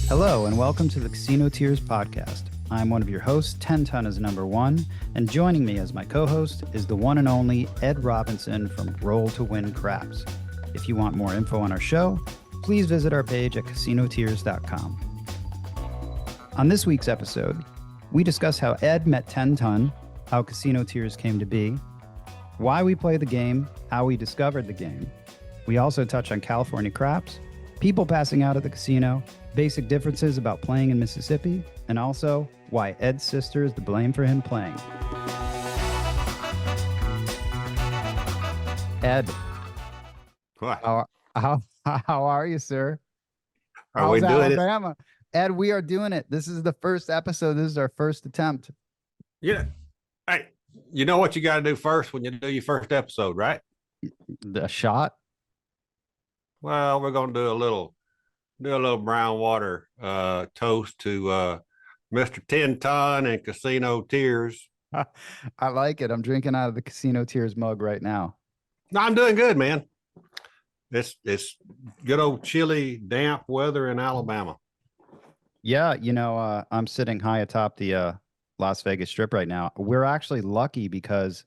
Hello, and welcome to the Casino Tears podcast. I'm one of your hosts, 10 Ton is number one, and joining me as my co-host is the one and only Ed Robinson from Roll to Win Craps. If you want more info on our show, please visit our page at casinotears.com. On this week's episode, we discuss how Ed met 10 Ton, how Casino Tears came to be, why we play the game, how we discovered the game. We also touch on California craps, people passing out at the casino, basic differences about playing in Mississippi, and also why Ed's sister is to blame for him playing. Ed, What? how are you, sir? Are we doing it? Alabama? Ed, we are doing it. This is the first episode. This is our first attempt. Yeah. Hey, you know what you got to do first when you do your first episode, right? The shot? Well, we're going to do a little brown water toast to Mr. 10 Ton and Casino Tears. I like it. I'm drinking out of the Casino Tears mug right now. No, I'm doing good, man. It's good old chilly, damp weather in Alabama. Yeah, I'm sitting high atop the Las Vegas Strip right now. We're actually lucky because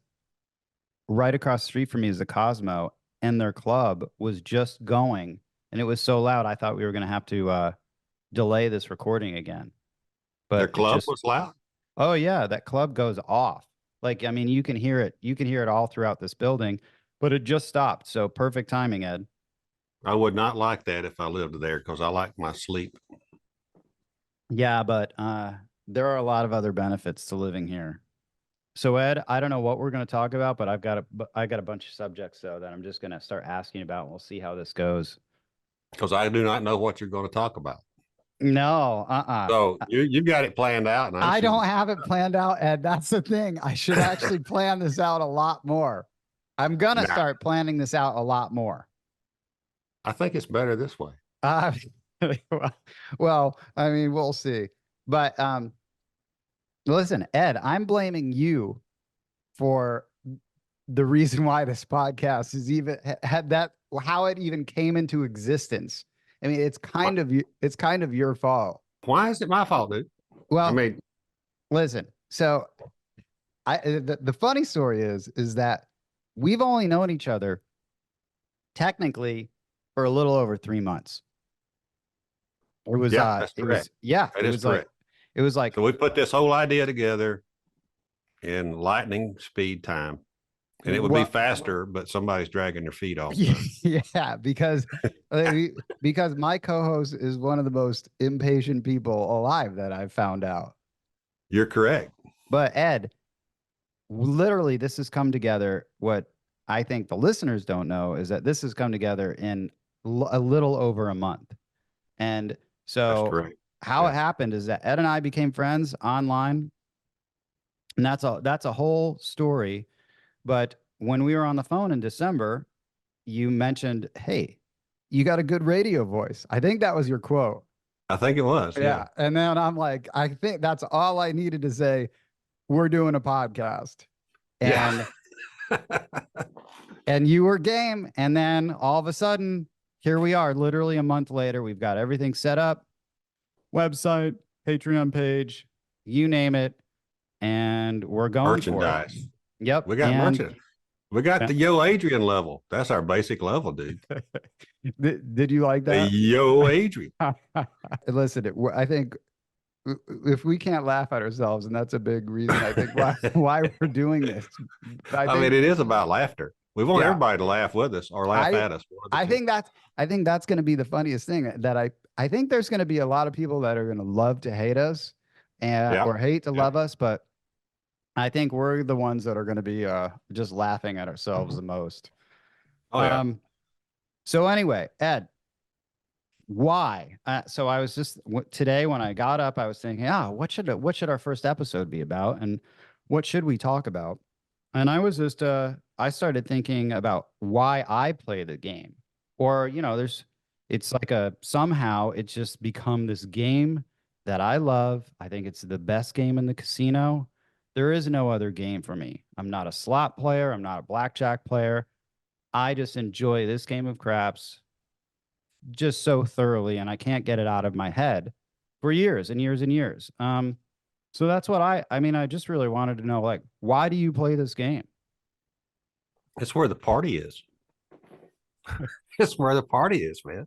right across the street from me is the Cosmo, and their club was just going, and it was so loud I thought we were going to have to delay this recording again. But their club was loud? Oh, yeah, that club goes off. Like, I mean, you can hear it. You can hear it all throughout this building, but it just stopped. So perfect timing, Ed. I would not like that if I lived there because I like my sleep. Yeah, but there are a lot of other benefits to living here. So Ed, I don't know what we're going to talk about, but I got a bunch of subjects though that I'm just going to start asking about. We'll see how this goes. Because I do not know what you're going to talk about. No, So you got it planned out, and I don't have it planned out, Ed. That's the thing. I should actually plan this out a lot more. I'm gonna start planning this out a lot more. I think it's better this way. Well, I mean, we'll see. But listen, Ed, I'm blaming you for the reason why this podcast is even had that, how it even came into existence. I mean, it's kind of your fault. Why is it my fault, dude? Well, I mean, listen. So, the funny story is that we've only known each other technically for a little over 3 months. It was that's correct. It was like so we put this whole idea together in lightning speed time, and it would be faster, but somebody's dragging their feet off. Yeah, because my co-host is one of the most impatient people alive that I've found out. You're correct. But Ed, literally, this has come together. What I think the listeners don't know is that this has come together in a little over a month. And so how it happened is that Ed and I became friends online. And that's a whole story. But when we were on the phone in December, you mentioned, hey, you got a good radio voice. I think that was your quote. I think it was. Yeah. And then I'm like, I think that's all I needed to say. We're doing a podcast. And and you were game. And then all of a sudden, here we are, literally a month later. We've got everything set up. Website, Patreon page, you name it. And we're going merchandise. For it. Yep. We got merchandise. We got the Yo Adrian level. That's our basic level, dude. Did you like that? The Yo Adrian. Listen, I think if we can't laugh at ourselves, and that's a big reason I think why we're doing this. I mean, it is about laughter. We want everybody to laugh with us or laugh at us. I think that's going to be the funniest thing. That I think there's going to be a lot of people that are going to love to hate us or hate to love us, but I think we're the ones that are going to be just laughing at ourselves the most. Oh, yeah. So anyway, Ed, why? So I was just today when I got up, I was thinking, what should our first episode be about, and what should we talk about? And I was just I started thinking about why I play the game, or it's like somehow it's just become this game that I love. I think it's the best game in the casino. There is no other game for me. I'm not a slot player. I'm not a blackjack player. I just enjoy this game of craps just so thoroughly, and I can't get it out of my head. for years and years and years. So that's what I mean, I just really wanted to know, like, why do you play this game? It's where the party is. It's where the party is, man.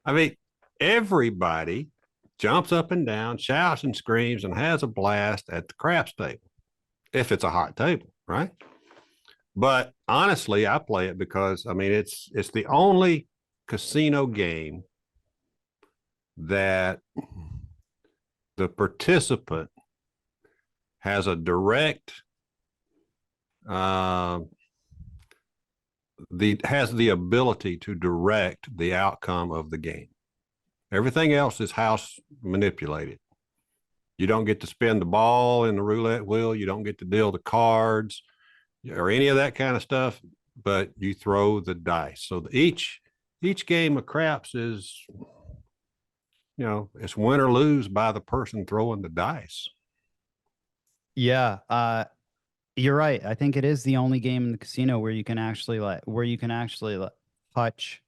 I mean, everybody jumps up and down, shouts and screams, and has a blast at the craps table if it's a hot table, right? But honestly, I play it because I mean it's the only casino game that the participant has a direct uh, has the ability to direct the outcome of the game. Everything else is house manipulated. You don't get to spin the ball in the roulette wheel. You don't get to deal the cards or any of that kind of stuff, but you throw the dice. So each game of craps is, it's win or lose by the person throwing the dice. Yeah, you're right. I think it is the only game in the casino where you can actually touch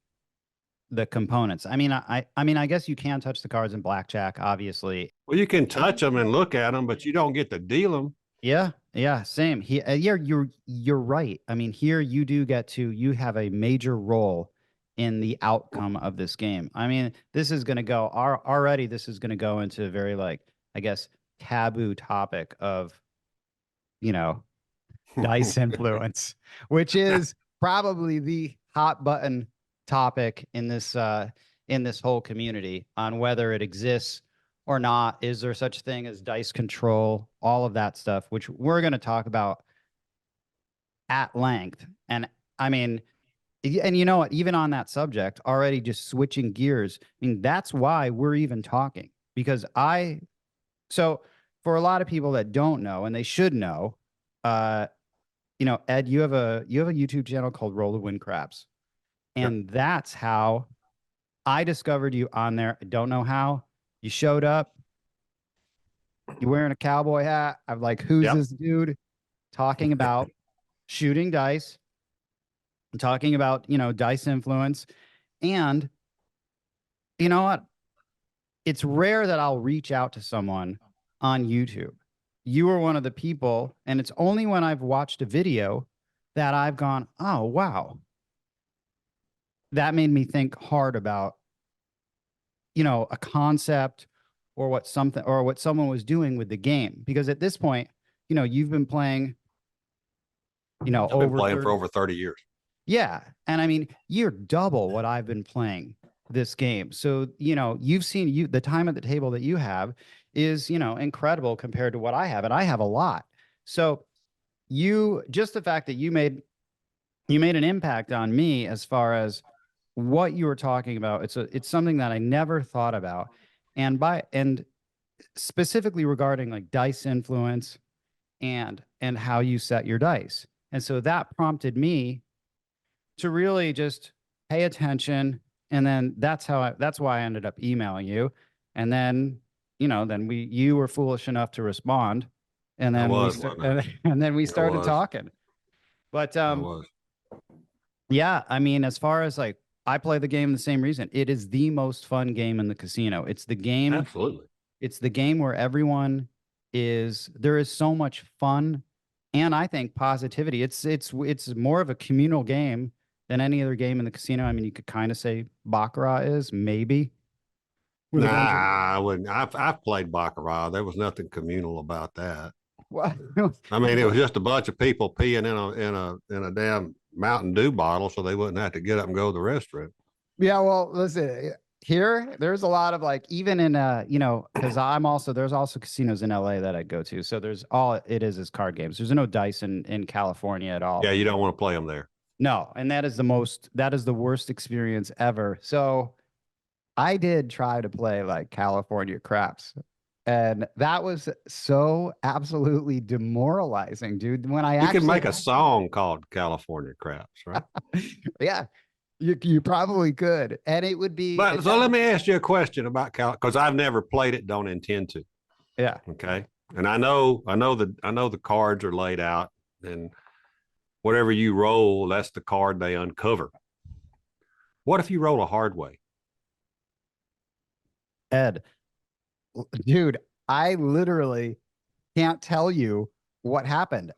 the components. I mean, I guess you can touch the cards in blackjack, obviously. Well, you can touch them and look at them, but you don't get to deal them. Yeah, yeah, same. Yeah, you're right. I mean, here you have a major role in the outcome of this game. I mean, this is going to go already. This is going to go into a very, like, I guess, taboo topic of, you know, dice influence, which is probably the hot button topic in this whole community on whether it exists or not. Is there such thing as dice control? All of that stuff, which we're going to talk about at length. And I mean, and you know what, even on that subject, already just switching gears, I mean, that's why we're even talking, because so for a lot of people that don't know, and they should know, Ed, you have a YouTube channel called Roll to Win Craps. Yep. And that's how I discovered you on there. I don't know how. You showed up, you're wearing a cowboy hat. I'm like, who's Yep. this dude talking about shooting dice, talking about, dice influence. And you know what? It's rare that I'll reach out to someone on YouTube. You were one of the people, and it's only when I've watched a video that I've gone, oh, wow. That made me think hard about, a concept or what someone was doing with the game. Because at this point, you've been playing, I've been playing for over 30 years. Yeah. And I mean, you're double what I've been playing this game. So, you've seen the time at the table that you have is, incredible compared to what I have. And I have a lot. So just the fact that you made an impact on me as far as what you were talking about. It's something that I never thought about. And specifically regarding like dice influence and how you set your dice. And so that prompted me to really just pay attention. And then that's why I ended up emailing you. And then, you were foolish enough to respond. And then we started talking. But yeah, I mean, as far as like, I play the game the same reason. It is the most fun game in the casino. It's the game. Absolutely. It's the game where there is so much fun and I think positivity. It's more of a communal game than any other game in the casino. I mean, you could kind of say Baccarat is, maybe. I wouldn't. I've played Baccarat. There was nothing communal about that. Well, I mean, it was just a bunch of people peeing in a damn Mountain Dew bottle, so they wouldn't have to get up and go to the restroom. Yeah, well, listen, there's a lot of like, even in because there's also casinos in LA that I go to. So there's all it is card games. There's no dice in California at all. Yeah, you don't want to play them there. No, and that is the worst experience ever. So I did try to play like California craps. And that was so absolutely demoralizing, dude. When you could make a song called California Craps, right? Yeah, you probably could, and it would be. But so let me ask you a question about because I've never played it, don't intend to. Yeah. Okay. And I know the cards are laid out, and whatever you roll, that's the card they uncover. What if you roll a hard way? Ed, dude, I literally can't tell you what happened.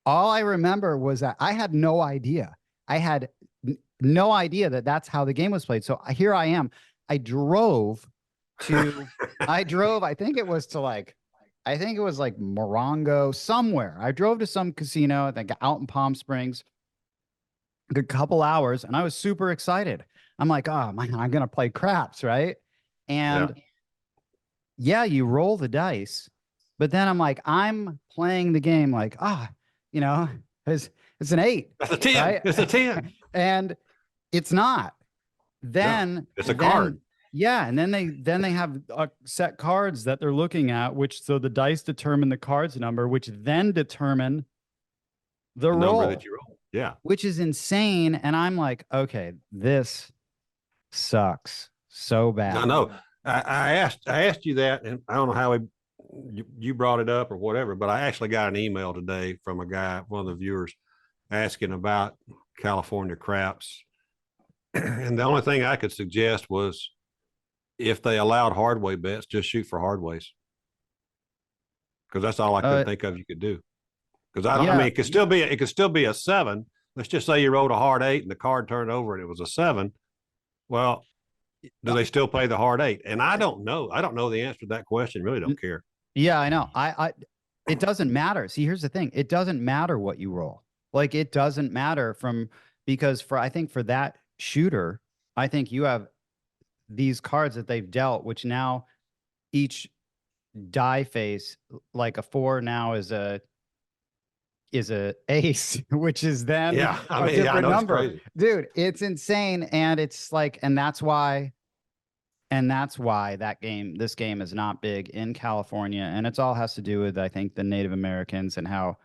All I remember was that I had no idea. I had no idea that that's how the game was played. So here I am. I drove to, I think it was to like, I think it was like Morongo somewhere. I drove to some casino, I think out in Palm Springs, a couple hours, and I was super excited. I'm like, oh man, I'm gonna play craps, right? Yeah. And yeah, you roll the dice, but then I'm like, I'm playing the game like, you know, it's it's an eight, That's a 10. right? It's a 10. And it's not. No, Then it's a then card. yeah, and then they have set cards that they're looking at, which so the dice determine the cards number, which then determine the The number that roll, you roll. Yeah. which is insane. And I'm like, okay, this sucks so No, bad. no. I asked you that, and I don't know how you brought it up or whatever, but I actually got an email today from a guy, one of the viewers, asking about California craps. And the only thing I could suggest was if they allowed hardway bets, just shoot for hardways. Because that's all I could Uh, think of you could do. Because I don't, I mean, yeah, it could still be a seven. Let's just say you rolled a hard eight and the card turned over and it was a seven. Well, do uh, they still play the hard eight? And I don't know. I don't know the answer to that question. Really don't care. yeah, I know. It doesn't matter. See, here's the thing. It doesn't matter what you roll. Like it doesn't matter because I think for that shooter, I think you have these cards that they've dealt, which now each die face, like a four now is a ace, which is then Yeah. I a mean, I different know it's number. crazy. Dude, it's insane. And it's like, and that's why this game is not big in California. And it's all has to do with, I think, the Native Americans and how,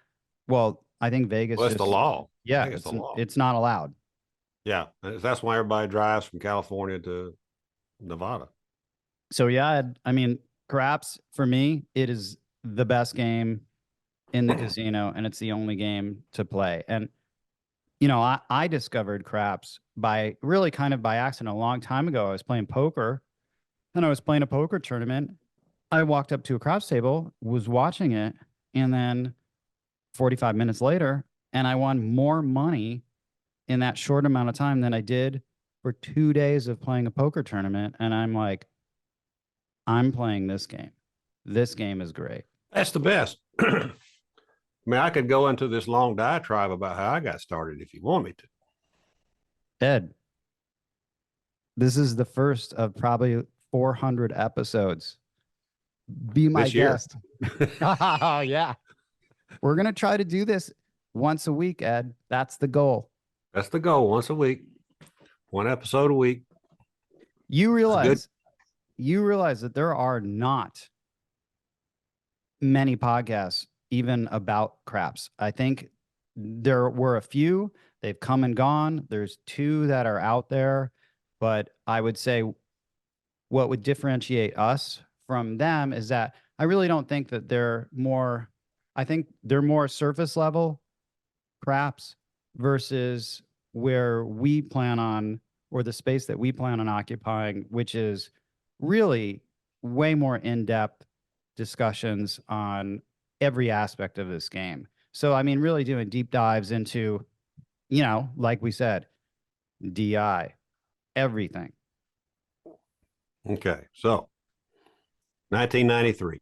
well, I think Vegas Well, it's the just, law. I yeah, think it's the law. it's not allowed. Yeah. That's why everybody drives from California to Nevada. So yeah, I mean, craps for me, it is the best game in the casino, and it's the only game to play. And I discovered craps by really kind of by accident a long time ago. I was playing poker, and I was playing a poker tournament. I walked up to a craps table, was watching it, and then 45 minutes later, and I won more money in that short amount of time than I did for 2 days of playing a poker tournament. And I'm like, I'm playing this game. This game is great. That's the best. I mean, I could go into this long diatribe about how I got started if you want me to. Ed, this is the first of probably 400 episodes. Be my This year. guest. Oh, yeah. We're going to try to do this once a week, Ed. That's the goal. That's the goal. Once a week, one episode a week. You Good. realize that there are not many podcasts even about craps. I think there were a few, they've come and gone. There's two that are out there, but I would say what would differentiate us from them is that I really don't think that I think they're more surface level craps versus where we plan on, or the space that we plan on occupying, which is really way more in-depth discussions on every aspect of this game. So, I mean, really doing deep dives into, like we said, DI, everything. Okay. So 1993,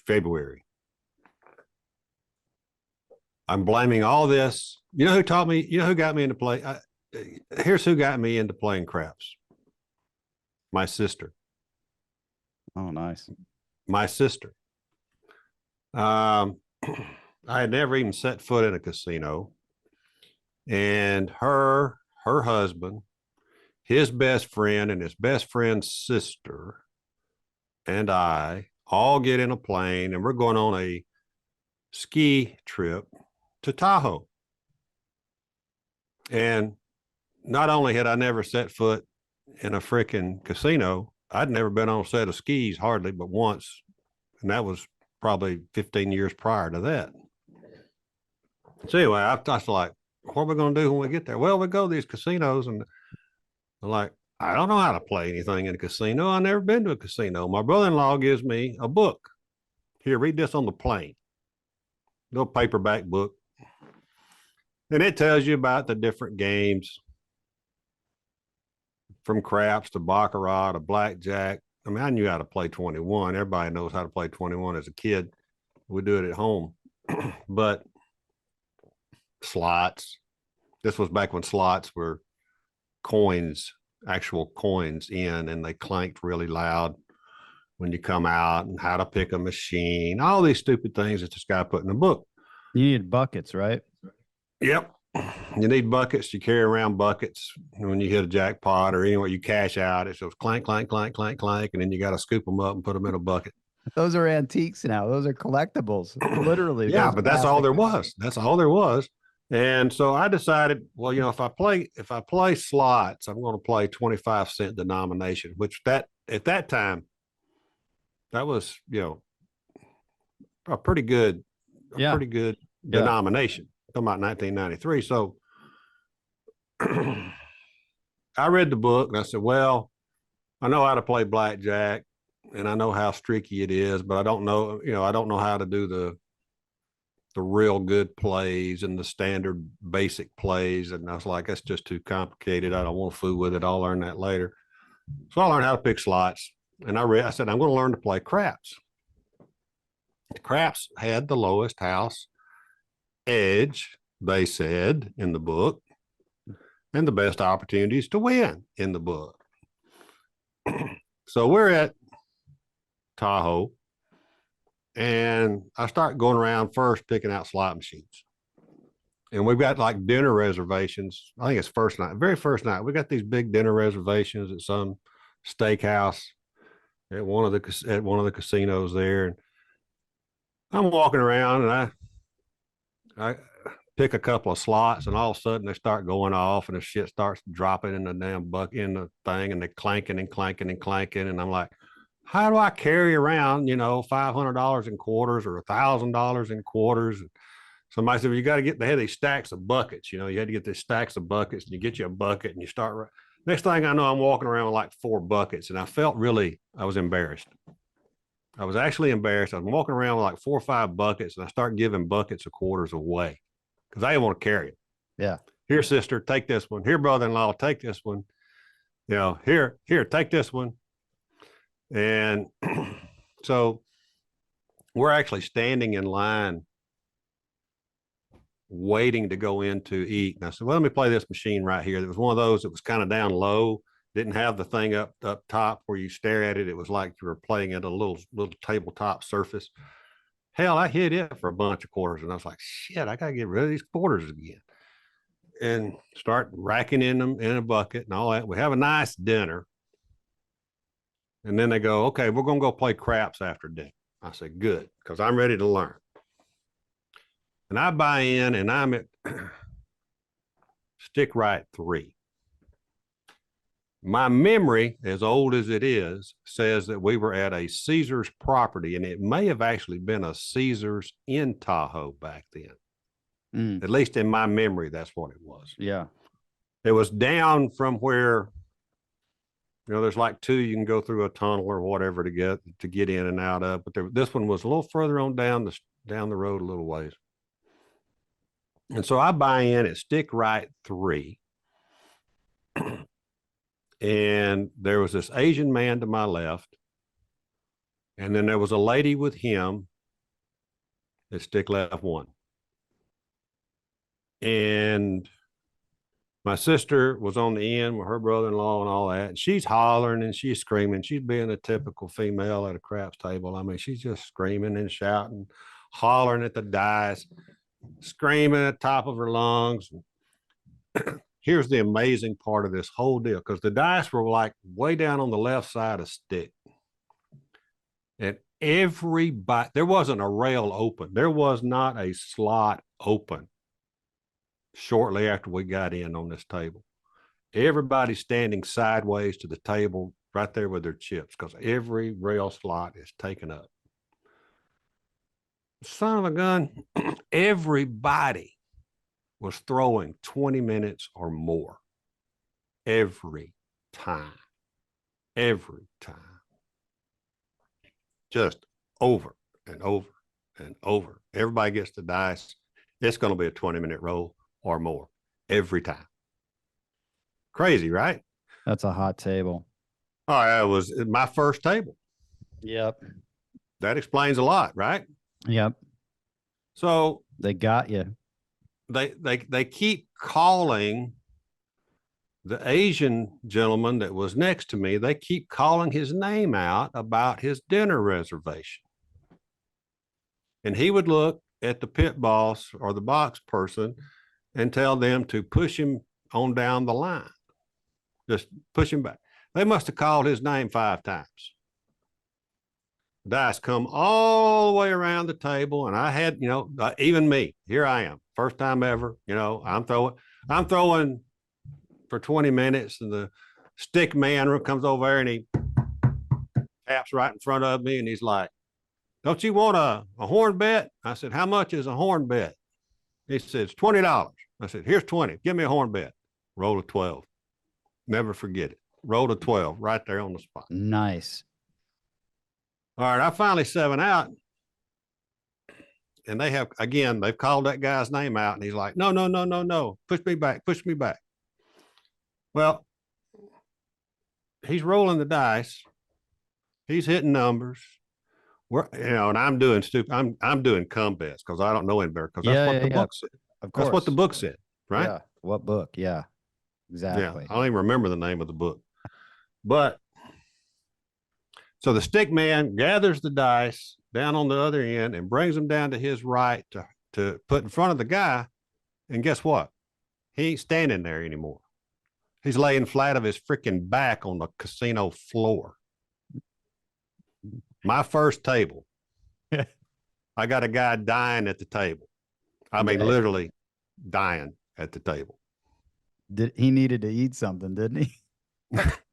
February. I'm blaming all this. You know who taught me? You know who got me into play? Here's who got me into playing craps. My sister. Oh, nice. My sister. Um, I had never even set foot in a casino, and her husband, his best friend, and his best friend's sister, and I all get in a plane, and we're going on a ski trip to Tahoe. And not only had I never set foot in a freaking casino, I'd never been on a set of skis hardly but once. And that was probably 15 years prior to that. So anyway, I was like, what are we going to do when we get there? Well, we go to these casinos, and I'm like, I don't know how to play anything in a casino. I've never been to a casino. My brother-in-law gives me a book. Here, read this on the plane. Little paperback book. And it tells you about the different games from craps to baccarat to blackjack. I mean, I knew how to play 21. Everybody knows how to play 21 as a kid. We do it at home. But slots, this was back when slots were coins, actual coins in, and they clanked really loud when you come out, and how to pick a machine, all these stupid things that this guy put in the book. You need buckets, right? Yep. You need buckets. You carry around buckets when you hit a jackpot or anywhere you cash out. It goes clank, clank, clank, clank, clank, and then you got to scoop them up and put them in a bucket. Those are antiques now. Those are collectibles. Literally. Yeah, Those but that's all there was. That's all there was. And so I decided, well, if I play slots, I'm going to play 25-cent denomination, which that at that time, that was, a pretty good, denomination. I'm talking about 1993. So I read the book and I said, well, I know how to play blackjack and I know how streaky it is, but I don't know how to do the real good plays and the standard basic plays. And I was like, that's just too complicated. I don't want to fool with it. I'll learn that later. So I learned how to pick slots. And I said, I'm going to learn to play craps. The craps had the lowest house edge, they said in the book, and the best opportunities to win in the book. So we're at Tahoe, and I start going around first picking out slot machines. And we've got like dinner reservations. I think it's very first night. We got these big dinner reservations at some steakhouse at one of the casinos there. And I'm walking around and I pick a couple of slots, and all of a sudden they start going off and the shit starts dropping in the damn bucket in the thing, and they're clanking and clanking and clanking. And I'm like, how do I carry around, $500 in quarters or $1,000 in quarters? And somebody said, well, you got to they had these stacks of buckets. You had to get these stacks of buckets, and you get you a bucket and you start. Next thing I know, I'm walking around with like 4 buckets, and I was embarrassed. I was actually embarrassed. I was walking around with like 4 or 5 buckets, and I start giving buckets of quarters away because I didn't want to carry it. Yeah. Here, sister, take this one. Here, brother-in-law, take this one. Here, take this one. And so we're actually standing in line waiting to go in to eat. And I said, well, let me play this machine right here. There was one of those that was kind of down low, didn't have the thing up top where you stare at it. It was like you were playing at a little tabletop surface. Hell, I hit it for a bunch of quarters, and I was like, shit, I got to get rid of these quarters again. And start racking in them in a bucket and all that. We have a nice dinner. And then they go, okay, we're going to go play craps after dinner. I said, good, because I'm ready to learn. And I buy in, and I'm at stick right 3. My memory, as old as it is, says that we were at a Caesar's property, and it may have actually been a Caesar's in Tahoe back then. At least in my memory, that's what it was. Yeah. It was down from where, there's like 2 you can go through a tunnel or whatever to get in and out of. But this one was a little further on down the road a little ways. And so I buy in at stick right 3. And there was this Asian man to my left. And then there was a lady with him at stick left 1. And my sister was on the end with her brother-in-law and all that. And she's hollering and she's screaming. She's being a typical female at a craps table. I mean, she's just screaming and shouting, hollering at the dice, screaming at the top of her lungs. Here's the amazing part of this whole deal, because the dice were like way down on the left side of stick. And everybody, there wasn't a rail open. There was not a slot open shortly after we got in on this table. Everybody's standing sideways to the table right there with their chips, because every rail slot is taken up. Son of a gun, everybody was throwing 20 minutes or more every time. Every time. Just over and over and over. Everybody gets the dice. It's going to be a 20-minute roll or more every time. Crazy, right? That's a hot table. Oh, that was my first table. Yep. That explains a lot, right? Yep. So they got you. They keep calling the Asian gentleman that was next to me. They keep calling his name out about his dinner reservation. And he would look at the pit boss or the box person and tell them to push him on down the line. Just push him back. They must have called his name 5 times. Dice come all the way around the table, and I had, even me, here I am, first time ever, I'm throwing for 20 minutes, and the stick man comes over there and he taps right in front of me, and he's like, "Don't you want a horn bet?" I said, "How much is a horn bet?" He says, $20. I said, "Here's 20. Give me a horn bet." Roll a 12. Never forget it. Roll a 12 right there on the spot. Nice. All right, I finally 7 out. And they've called that guy's name out, and he's like, no. Push me back. Well, he's rolling the dice. He's hitting numbers. And I'm doing stupid. I'm doing cum bets because I don't know any better, because that's what the book said. Of course. That's what the book said, right? Yeah. What book? Yeah. Exactly. Yeah. I don't even remember the name of the book. But so the stick man gathers the dice down on the other end and brings them down to his right to put in front of the guy. And guess what? He ain't standing there anymore. He's laying flat of his freaking back on the casino floor. My first table. I got a guy dying at the table. I mean, literally dying at the table. He needed to eat something, didn't he?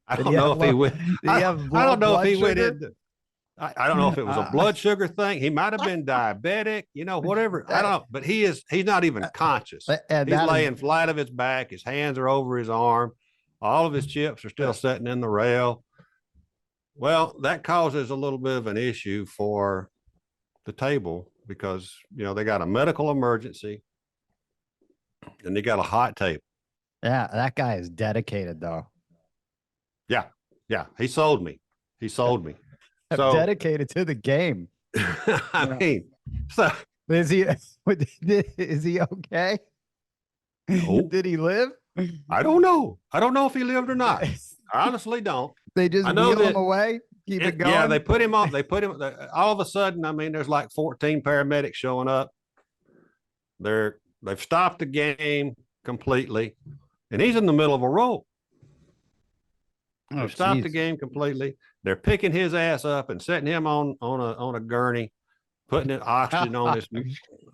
I don't know if he went. I don't know if he went in. I don't know if it was a blood sugar thing. He might have been diabetic, whatever. I don't know. But he's not even conscious. He's laying flat of his back. His hands are over his arm. All of his chips are still sitting in the rail. Well, that causes a little bit of an issue for the table because, they got a medical emergency and they got a hot table. Yeah, that guy is dedicated, though. Yeah. He sold me. So dedicated to the game. I mean, so is he okay? No. Did he live? I don't know. I don't know if he lived or not. I honestly don't. They just wheel him away, keep it going. Yeah, they put him on. All of a sudden, I mean, there's like 14 paramedics showing up. They've stopped the game completely, and he's in the middle of a roll. They've stopped the game completely. They're picking his ass up and setting him on a gurney, putting oxygen on his.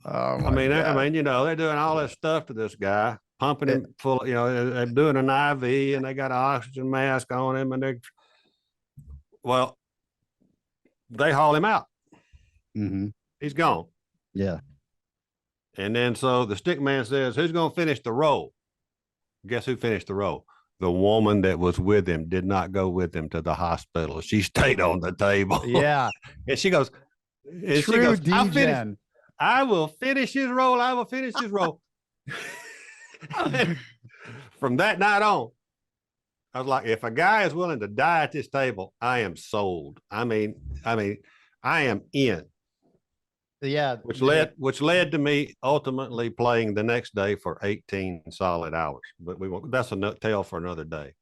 I mean, they're doing all this stuff to this guy, pumping him full. They're doing an IV, and they got an oxygen mask on him, and they haul him out. Mm-hmm. He's gone. Yeah. And then so the stick man says, "Who's going to finish the roll?" Guess who finished the roll? The woman that was with him did not go with him to the hospital. She stayed on the table. Yeah. And she goes, I will finish his roll. I will finish his roll. From that night on, I was like, if a guy is willing to die at this table, I am sold. I mean, I am in. Yeah. Which led to me ultimately playing the next day for 18 solid hours. But that's a tale for another day.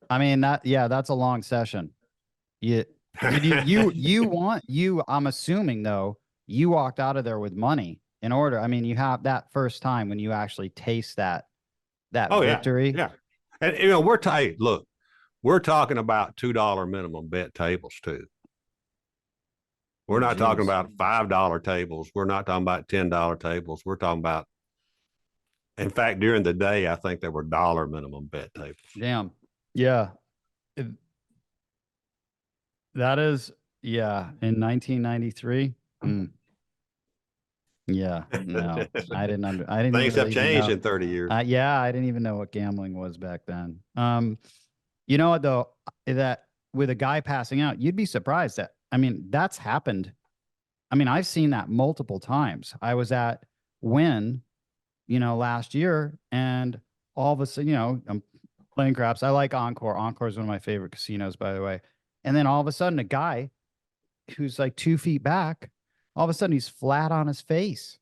I mean, that's a long session. I'm assuming though, you walked out of there with money in order. I mean, you have that first time when you actually taste that victory. Yeah. And we're talking about $2 minimum bet tables too. We're not talking about $5 tables. We're not talking about $10 tables. We're talking about, in fact, during the day, I think there were dollar minimum bet tables. Damn. Yeah. That is, in 1993. Yeah. No, I didn't. Things have changed in 30 years. I didn't even know what gambling was back then. You know what though, that with a guy passing out, you'd be surprised that I mean, that's happened. I mean, I've seen that multiple times. I was at Wynn, last year, and all of a sudden, I'm playing craps. I like Encore. Encore is one of my favorite casinos, by the way. And then all of a sudden, a guy who's like 2 feet back, all of a sudden he's flat on his face.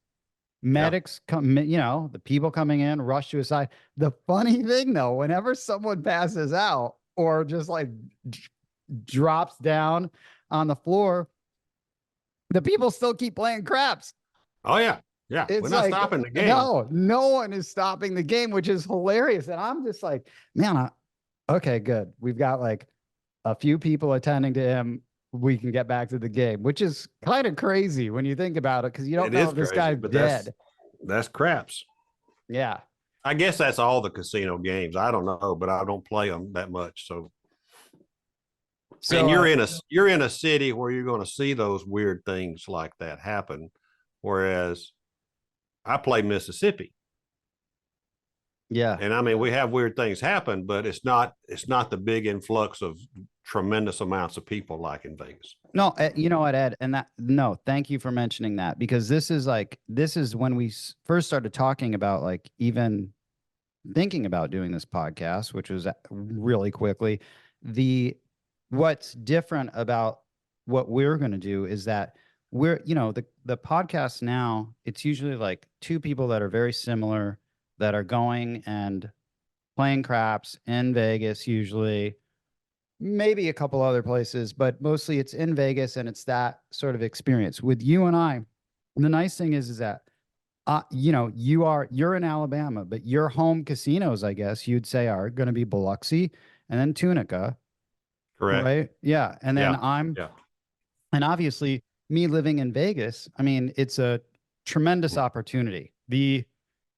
Yeah. Medics come, the people coming in rush to his side. The funny thing though, whenever someone passes out or just like drops down on the floor, the people still keep playing craps. Oh yeah. Yeah. We're It's not like, stopping the game. no one is stopping the game, which is hilarious. And I'm just like, man, okay, good. We've got like a few people attending to him. We can get back to the game, which is kind of crazy when you think about it, because you don't It know is if this crazy, guy's but dead. that's craps. Yeah. I guess that's all the casino games. I don't know, but I don't play them that much. So, and So, you're in a city where you're going to see those weird things like that happen. Whereas I play Mississippi, yeah. and I mean we have weird things happen, but it's not the big influx of tremendous amounts of people like in Vegas. No, you know what, Ed, and no, thank you for mentioning that, because this is when we first started talking about like even thinking about doing this podcast, which was really quickly. The What's different about what we're going to do is that the podcast now, it's usually like two people that are very similar that are going and playing craps in Vegas, usually maybe a couple other places, but mostly it's in Vegas, and it's that sort of experience. With you and I, the nice thing is that you're in Alabama, but your home casinos, I guess you'd say, are going to be Biloxi and then Tunica, Correct. right? Yeah. And then Yeah. Yeah. and obviously me living in Vegas, I mean, it's a tremendous opportunity. The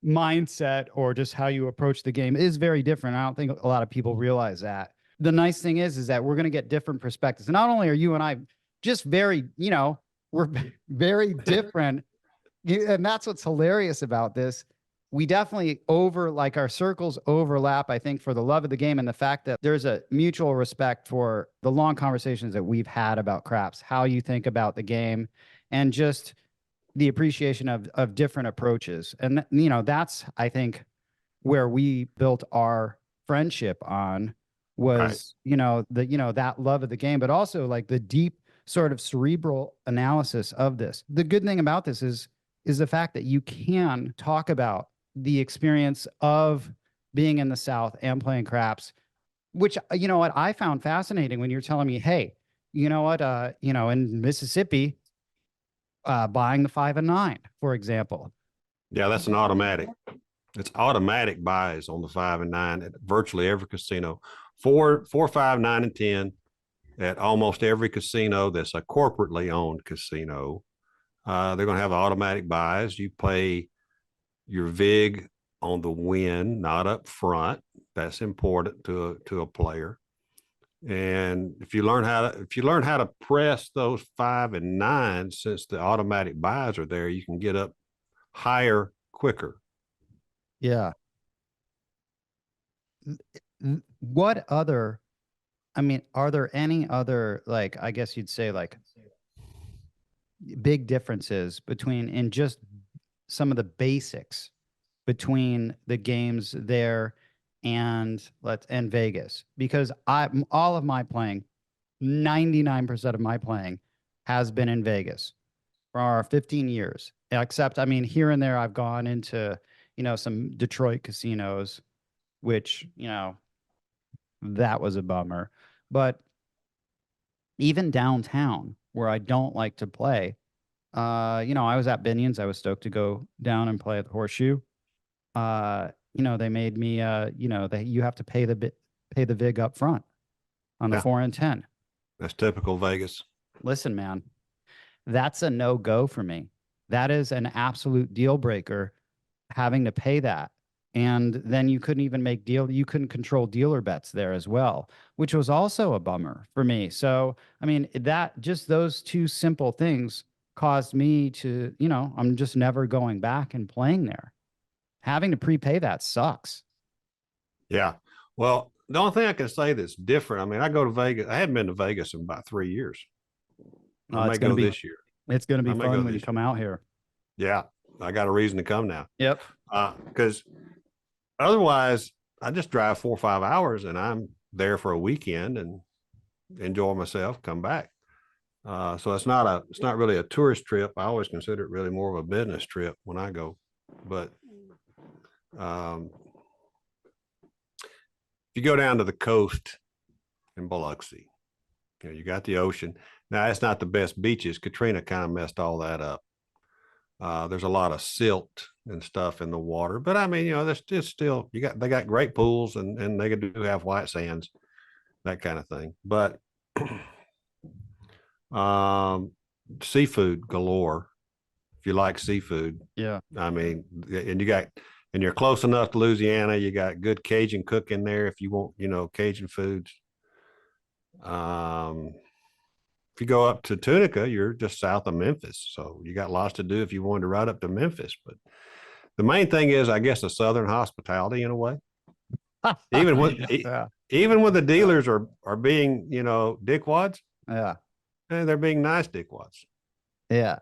mindset or just how you approach the game is very different. I don't think a lot of people realize that. The nice thing is that we're going to get different perspectives. And not only are you and I just very, we're very different. And that's what's hilarious about this. We definitely like our circles overlap, I think, for the love of the game and the fact that there's a mutual respect for the long conversations that we've had about craps, how you think about the game, and just the appreciation of different approaches. And, that's, I think, where we built our friendship on Right. was, that love of the game, but also like the deep sort of cerebral analysis of this. The good thing about this is the fact that you can talk about the experience of being in the South and playing craps, which, what I found fascinating when you're telling me, hey, in Mississippi, buying the 5 and 9, for example. Yeah, that's an automatic. It's automatic buys on the 5 and 9 at virtually every casino. 4, 4, 5, 9, and 10 at almost every casino that's a corporately owned casino. They're going to have automatic buys. You pay your VIG on the win, not up front. That's important to a player. And if you learn how to press those 5 and 9, since the automatic buys are there, you can get up higher quicker. Yeah. What other, I mean, are there any other, like, I guess you'd say, like, big differences between in just some of the basics between the games there and Vegas? Because all of my playing, 99% of my playing has been in Vegas for our 15 years. Except, I mean, here and there I've gone into, some Detroit casinos, which, that was a bummer. But even downtown where I don't like to play, I was at Binion's. I was stoked to go down and play at the Horseshoe. They made me, you have to pay the VIG up front on the Yeah, 4 and 10. that's typical Vegas. Listen, man, that's a no-go for me. That is an absolute deal breaker, having to pay that. And then you couldn't control dealer bets there as well, which was also a bummer for me. So, I mean, just those two simple things caused me to, I'm just never going back and playing there. Having to prepay that sucks. Yeah. Well, the only thing I can say that's different. I mean, I go to Vegas. I haven't been to Vegas in about 3 years. I It's might gonna go be this year. it's gonna be I might go fun when you this come year. out here. Yeah, I got a reason to come now. Yep. Because otherwise, I just drive 4 or 5 hours and I'm there for a weekend and enjoy myself, come back. So it's not really a tourist trip. I always consider it really more of a business trip when I go. But if you go down to the coast in Biloxi, you got the ocean. Now it's not the best beaches. Katrina kind of messed all that up. There's a lot of silt and stuff in the water, but I mean, there's just still they got great pools and they do have white sands, that kind of thing. But seafood galore. If you like seafood, Yeah. I mean, and you're close enough to Louisiana. You got good Cajun cooking there if you want, Cajun foods. If you go up to Tunica, you're just south of Memphis, so you got lots to do if you wanted to ride up to Memphis. But the main thing is, I guess, the Southern hospitality in a way. Even when Yeah. even when the dealers are being, dickwads, Yeah. they're being nice dickwads. Yeah.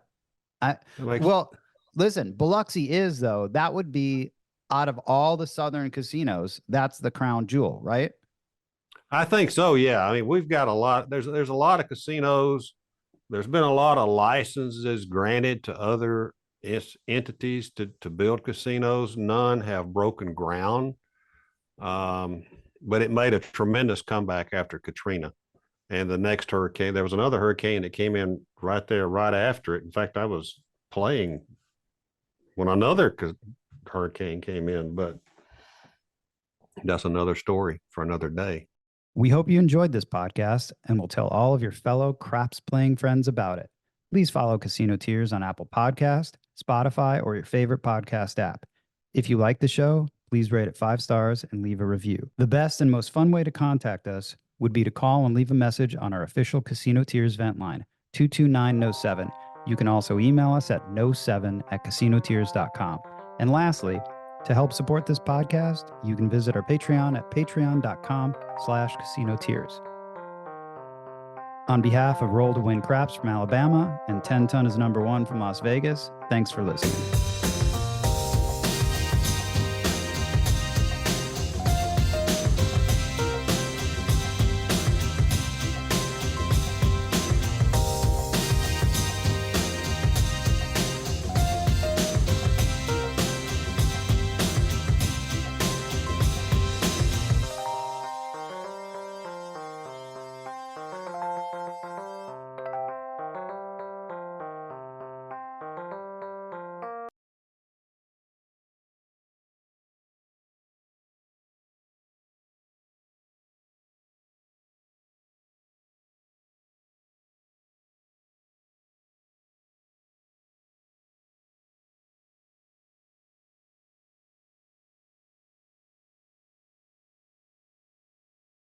Like, Well, listen, Biloxi is, though, that would be, out of all the Southern casinos, that's the crown jewel, right? I think so. Yeah. I mean, we've got a lot. There's a lot of casinos. There's been a lot of licenses granted to other entities to build casinos. None have broken ground. But it made a tremendous comeback after Katrina. And the next hurricane, there was another hurricane that came in right there, right after it. In fact, I was playing when another hurricane came in, but that's another story for another day. We hope you enjoyed this podcast and will tell all of your fellow craps playing friends about it. Please follow Casino Tears on Apple Podcast, Spotify, or your favorite podcast app. If you like the show, please rate it 5 stars and leave a review. The best and most fun way to contact us would be to call and leave a message on our official Casino Tears vent line, 229-07. You can also email us at no7@casinotears.com. And lastly, to help support this podcast, you can visit our Patreon at patreon.com/casinotears. On behalf of Roll to Win Craps from Alabama and 10 Ton is #1 from Las Vegas, thanks for listening.